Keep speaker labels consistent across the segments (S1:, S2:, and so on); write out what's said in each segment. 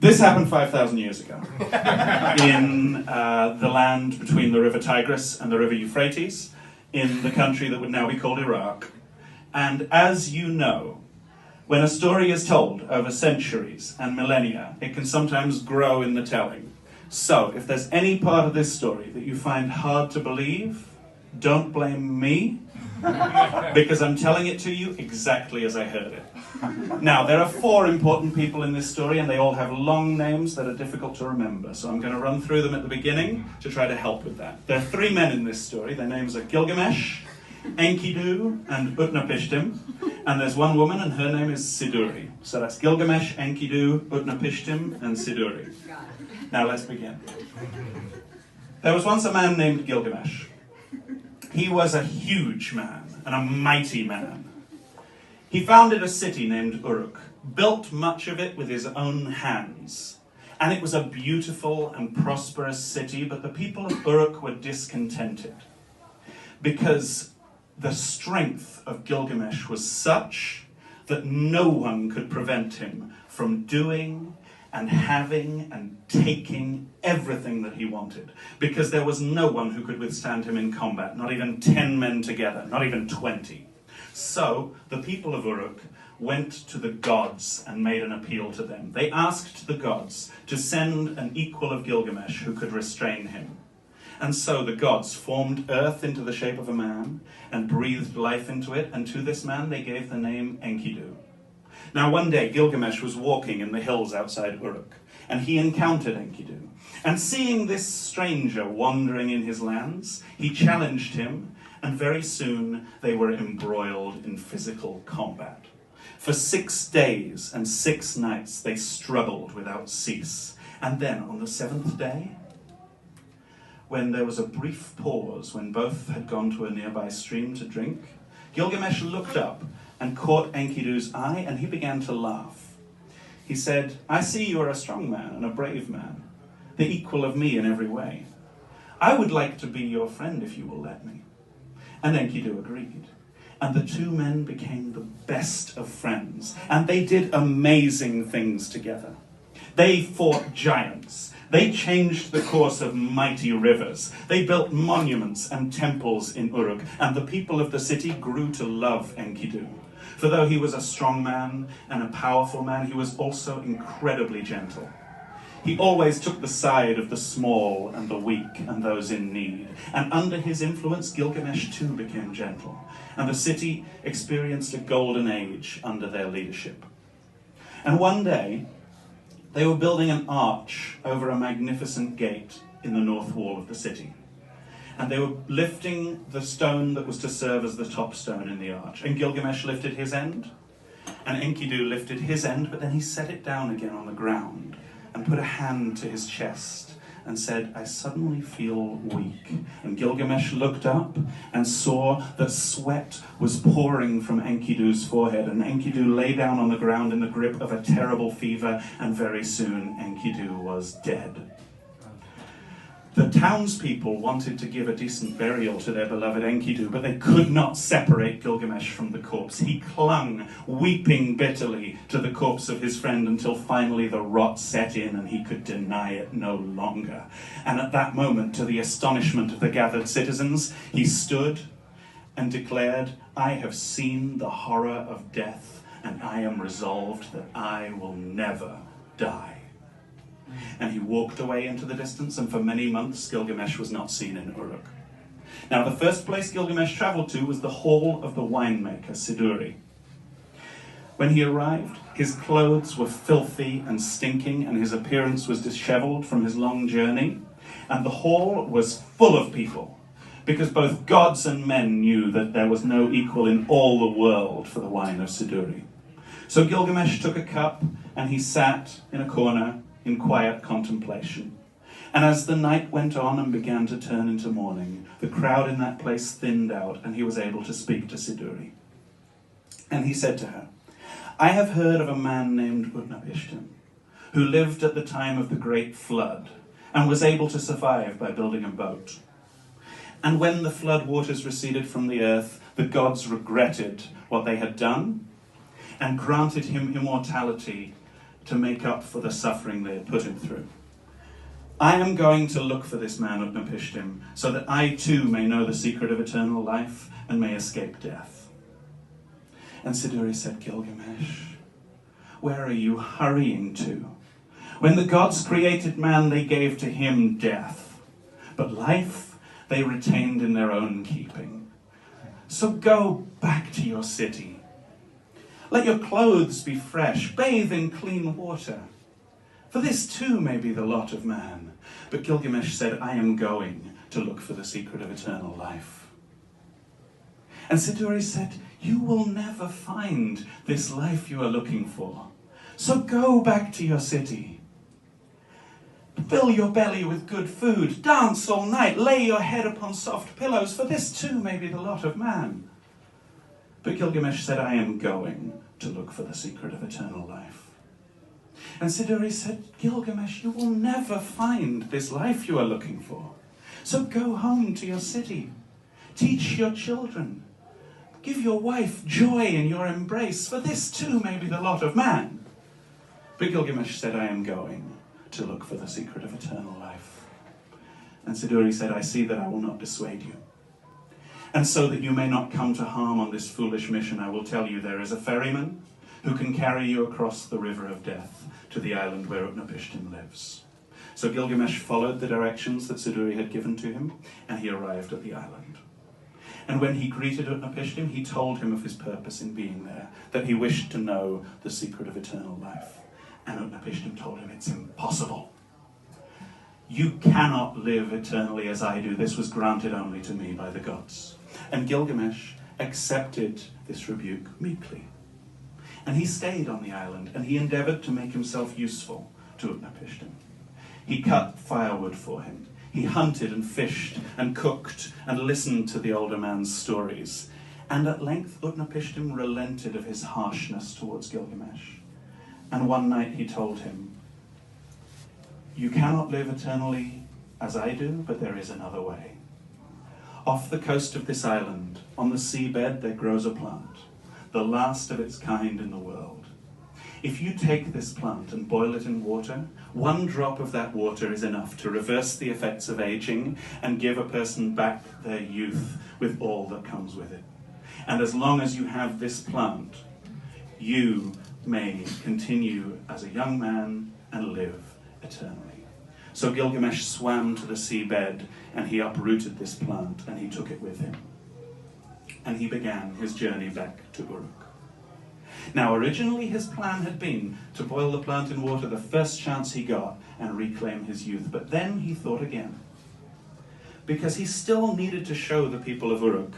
S1: This happened 5,000 years ago in the land between the river Tigris and the river Euphrates, in the country that would now be called Iraq. And as you know, when a story is told over centuries and millennia, it can sometimes grow in the telling. So, if there's any part of this story that you find hard to believe, don't blame me, because I'm telling it to you exactly as I heard it. Now, there are 4 important people in this story, and they all have long names that are difficult to remember. So I'm going to run through them at the beginning to try to help with that. There are 3 men in this story. Their names are Gilgamesh, Enkidu, and Utnapishtim. And there's 1 woman, and her name is Siduri. So that's Gilgamesh, Enkidu, Utnapishtim, and Siduri. Now let's begin. There was once a man named Gilgamesh. He was a huge man and a mighty man. He founded a city named Uruk, built much of it with his own hands. And it was a beautiful and prosperous city, but the people of Uruk were discontented because the strength of Gilgamesh was such that no one could prevent him from doing and having and taking everything that he wanted, because there was no one who could withstand him in combat, not even 10 men together, not even 20. So the people of Uruk went to the gods and made an appeal to them. They asked the gods to send an equal of Gilgamesh who could restrain him. And so the gods formed earth into the shape of a man and breathed life into it, and to this man they gave the name Enkidu. Now one day Gilgamesh was walking in the hills outside Uruk, and he encountered Enkidu. And seeing this stranger wandering in his lands, he challenged him, and very soon they were embroiled in physical combat. For 6 days and 6 nights they struggled without cease. And then on the 7th day, when there was a brief pause when both had gone to a nearby stream to drink, Gilgamesh looked up and caught Enkidu's eye, and he began to laugh. He said, "I see you are a strong man and a brave man, the equal of me in every way. I would like to be your friend if you will let me." And Enkidu agreed. And the 2 men became the best of friends, and they did amazing things together. They fought giants. They changed the course of mighty rivers. They built monuments and temples in Uruk, and the people of the city grew to love Enkidu. For though he was a strong man and a powerful man, he was also incredibly gentle. He always took the side of the small and the weak and those in need. And under his influence, Gilgamesh too became gentle. And the city experienced a golden age under their leadership. And one day, they were building an arch over a magnificent gate in the north wall of the city. And they were lifting the stone that was to serve as the top stone in the arch. And Gilgamesh lifted his end, and Enkidu lifted his end, but then he set it down again on the ground and put a hand to his chest and said, "I suddenly feel weak." And Gilgamesh looked up and saw that sweat was pouring from Enkidu's forehead, and Enkidu lay down on the ground in the grip of a terrible fever, and very soon Enkidu was dead. The townspeople wanted to give a decent burial to their beloved Enkidu, but they could not separate Gilgamesh from the corpse. He clung, weeping bitterly, to the corpse of his friend until finally the rot set in and he could deny it no longer. And at that moment, to the astonishment of the gathered citizens, he stood and declared, "I have seen the horror of death, and I am resolved that I will never die." And he walked away into the distance, and for many months Gilgamesh was not seen in Uruk. Now the first place Gilgamesh travelled to was the hall of the winemaker, Siduri. When he arrived, his clothes were filthy and stinking, and his appearance was dishevelled from his long journey, and the hall was full of people, because both gods and men knew that there was no equal in all the world for the wine of Siduri. So Gilgamesh took a cup, and he sat in a corner in quiet contemplation. And as the night went on and began to turn into morning, the crowd in that place thinned out, and he was able to speak to Siduri. And he said to her, "I have heard of a man named Utnapishtim, who lived at the time of the great flood, and was able to survive by building a boat. And when the flood waters receded from the earth, the gods regretted what they had done, and granted him immortality to make up for the suffering they had put him through. I am going to look for this man Utnapishtim, so that I too may know the secret of eternal life and may escape death. And Siduri said, Gilgamesh, where are you hurrying to? When the gods created man, they gave to him death, but life they retained in their own keeping. So go back to your city. Let your clothes be fresh, bathe in clean water. For this too may be the lot of man. But Gilgamesh said, I am going to look for the secret of eternal life. And Siduri said, you will never find this life you are looking for. So go back to your city. Fill your belly with good food, dance all night, lay your head upon soft pillows, for this too may be the lot of man. But Gilgamesh said, I am going to look for the secret of eternal life. And Siduri said, Gilgamesh, you will never find this life you are looking for. So go home to your city. Teach your children. Give your wife joy in your embrace, for this too may be the lot of man. But Gilgamesh said, I am going to look for the secret of eternal life. And Siduri said, I see that I will not dissuade you. And so that you may not come to harm on this foolish mission, I will tell you there is a ferryman who can carry you across the river of death to the island where Utnapishtim lives. So Gilgamesh followed the directions that Siduri had given to him, and he arrived at the island. And when he greeted Utnapishtim, he told him of his purpose in being there, that he wished to know the secret of eternal life. And Utnapishtim told him, it's impossible. You cannot live eternally as I do. This was granted only to me by the gods. And Gilgamesh accepted this rebuke meekly. And he stayed on the island, and he endeavored to make himself useful to Utnapishtim. He cut firewood for him. He hunted and fished and cooked and listened to the older man's stories. And at length Utnapishtim relented of his harshness towards Gilgamesh. And one night he told him, you cannot live eternally as I do, but there is another way. Off the coast of this island, on the seabed, there grows a plant, the last of its kind in the world. If you take this plant and boil it in water, one drop of that water is enough to reverse the effects of aging and give a person back their youth with all that comes with it. And as long as you have this plant, you may continue as a young man and live eternally. So Gilgamesh swam to the seabed, and he uprooted this plant, and he took it with him. And he began his journey back to Uruk. Now, originally his plan had been to boil the plant in water the first chance he got and reclaim his youth. But then he thought again, because he still needed to show the people of Uruk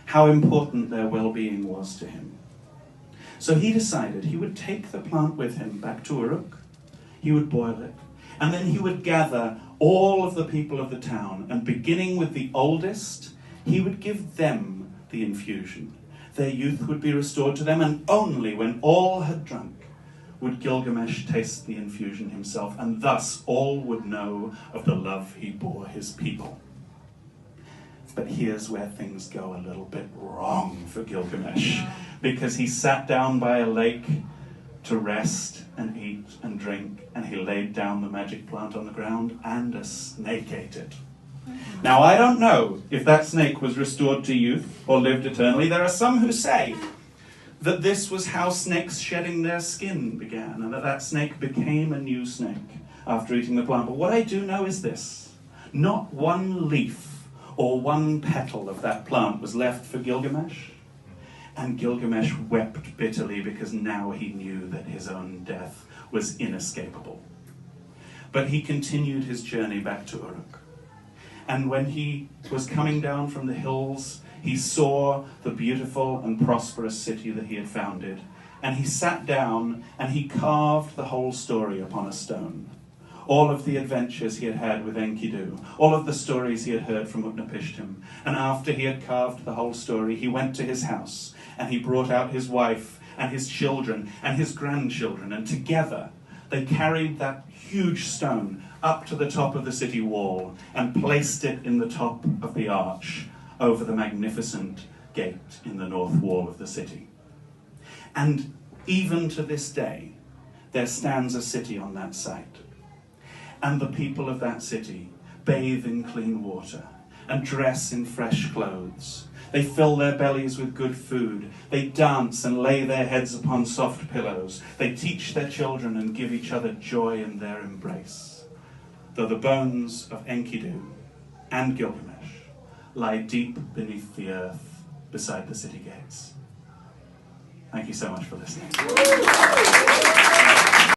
S1: how important their well-being was to him. So he decided he would take the plant with him back to Uruk, he would boil it, and then he would gather all of the people of the town, and beginning with the oldest, he would give them the infusion. Their youth would be restored to them, and only when all had drunk would Gilgamesh taste the infusion himself, and thus all would know of the love he bore his people. But here's where things go a little bit wrong for Gilgamesh, because he sat down by a lake to rest and eat and drink, and he laid down the magic plant on the ground, and a snake ate it. Now, I don't know if that snake was restored to youth or lived eternally. There are some who say that this was how snakes shedding their skin began, and that that snake became a new snake after eating the plant. But what I do know is this: not one leaf or one petal of that plant was left for Gilgamesh. And Gilgamesh wept bitterly, because now he knew that his own death was inescapable. But he continued his journey back to Uruk. And when he was coming down from the hills, he saw the beautiful and prosperous city that he had founded. And he sat down and he carved the whole story upon a stone. All of the adventures he had had with Enkidu, all of the stories he had heard from Utnapishtim. And after he had carved the whole story, he went to his house, and he brought out his wife and his children and his grandchildren, and together they carried that huge stone up to the top of the city wall and placed it in the top of the arch over the magnificent gate in the north wall of the city. And even to this day, there stands a city on that site. And the people of that city bathe in clean water and dress in fresh clothes. They fill their bellies with good food. They dance and lay their heads upon soft pillows. They teach their children and give each other joy in their embrace. Though the bones of Enkidu and Gilgamesh lie deep beneath the earth beside the city gates. Thank you so much for listening.